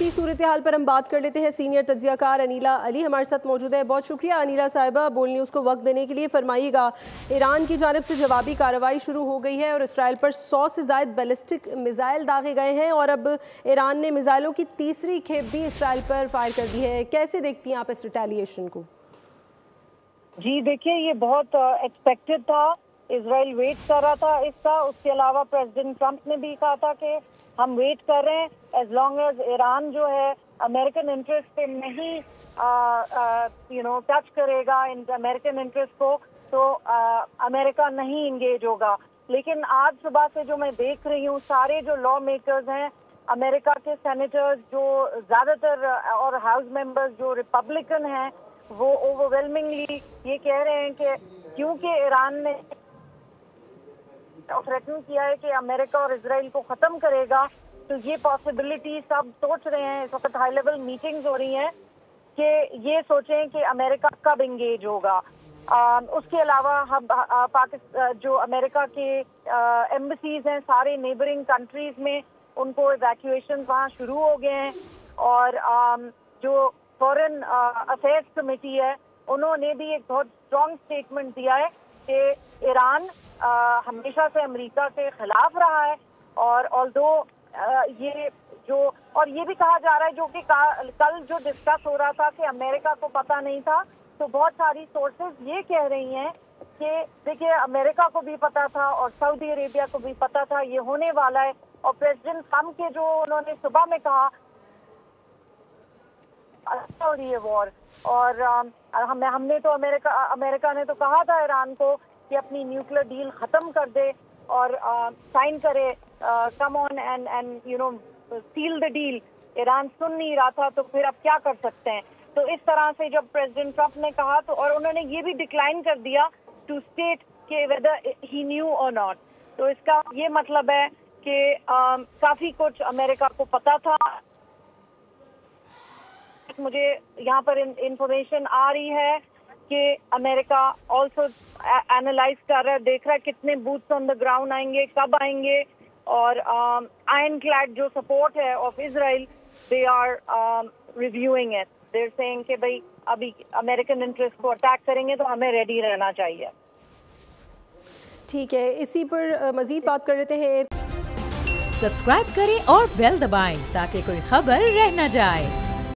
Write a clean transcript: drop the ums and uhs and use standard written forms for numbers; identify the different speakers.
Speaker 1: इसी सूरत हाल पर हम बात कर लेते हैं। सीनियर तज्जियाकार अनीला अली हमारे साथ मौजूद है। बहुत शुक्रिया अनीला साहिबा, बोल न्यूज़ को वक्त देने के लिए। फरमाइएगा, ईरान की जानिब से जवाबी कार्रवाई शुरू हो गई है और इसराइल पर 100 से ज़ायद बैलिस्टिक मिसाइल दागे गए हैं और अब ईरान ने मिसाइलों की तीसरी खेप भी इसराइल पर फायर कर दी है। कैसे देखती हैं आप इस रिटेलिएशन को?
Speaker 2: जी देखिए, ये बहुत एक्सपेक्टेड था। इसराइल वेट कर रहा था इसका। उसके अलावा प्रेसिडेंट ट्रंप ने भी कहा था कि हम वेट कर रहे हैं, एज लॉन्ग एज ईरान जो है अमेरिकन इंटरेस्ट पे नहीं टच करेगा इन अमेरिकन इंटरेस्ट को, तो अमेरिका नहीं इंगेज होगा। लेकिन आज सुबह से जो मैं देख रही हूँ, सारे जो लॉ मेकर्स हैं अमेरिका के, सेनेटर्स जो ज्यादातर और हाउस मेंबर्स जो रिपब्लिकन हैं, वो ओवरवेलमिंगली ये कह रहे हैं कि क्योंकि ईरान ने थ्रेटन किया है कि अमेरिका और इजराइल को खत्म करेगा, तो ये पॉसिबिलिटी सब सोच रहे हैं। इस वक्त हाई लेवल मीटिंग्स हो रही हैं कि ये सोचें कि अमेरिका कब इंगेज होगा। उसके अलावा हम पाकिस्तान जो अमेरिका के एम्बसीज हैं सारे नेबरिंग कंट्रीज में, उनको इवैक्यूएशन वहाँ शुरू हो गए हैं। और जो फॉरेन अफेयर्स कमेटी है, उन्होंने भी एक बहुत स्ट्रॉन्ग स्टेटमेंट दिया है कि ईरान हमेशा से अमेरिका के खिलाफ रहा है। और ऑल्दो ये जो, और ये भी कहा जा रहा है, जो कि कल जो डिस्कस हो रहा था कि अमेरिका को पता नहीं था, तो बहुत सारी सोर्सेज ये कह रही हैं कि देखिए अमेरिका को भी पता था और सऊदी अरेबिया को भी पता था ये होने वाला है। और प्रेसिडेंट ट्रंप के जो उन्होंने सुबह में कहा हो रही है वॉर, और हमने तो अमेरिका ने तो कहा था ईरान को कि अपनी न्यूक्लियर डील खत्म कर दे और साइन करे, come on and seal the deal. Iran सुन नहीं रहा था, तो फिर अब क्या कर सकते हैं। तो इस तरह से जब प्रेसिडेंट ट्रंप ने कहा, तो और उन्होंने ये भी डिक्लाइन कर दिया टू स्टेट के वेदर ही न्यू और नॉट। तो इसका ये मतलब है कि काफी कुछ अमेरिका को पता था। मुझे यहाँ पर इंफॉर्मेशन आ रही है कि अमेरिका ऑल्सो एनालाइज कर रहा है, देख रहा है कितने बूट्स ऑन द ग्राउंड आएंगे, कब आएंगे। और आयरन क्लैड जो सपोर्ट है of Israel, they are reviewing it. They are saying कि भाई अभी अमेरिकन इंटरेस्ट को अटैक करेंगे तो हमें रेडी रहना चाहिए।
Speaker 1: ठीक है, इसी पर मजीद बात कर लेते हैं।
Speaker 3: सब्सक्राइब करें और बेल दबाएं ताकि कोई खबर रह न जाए।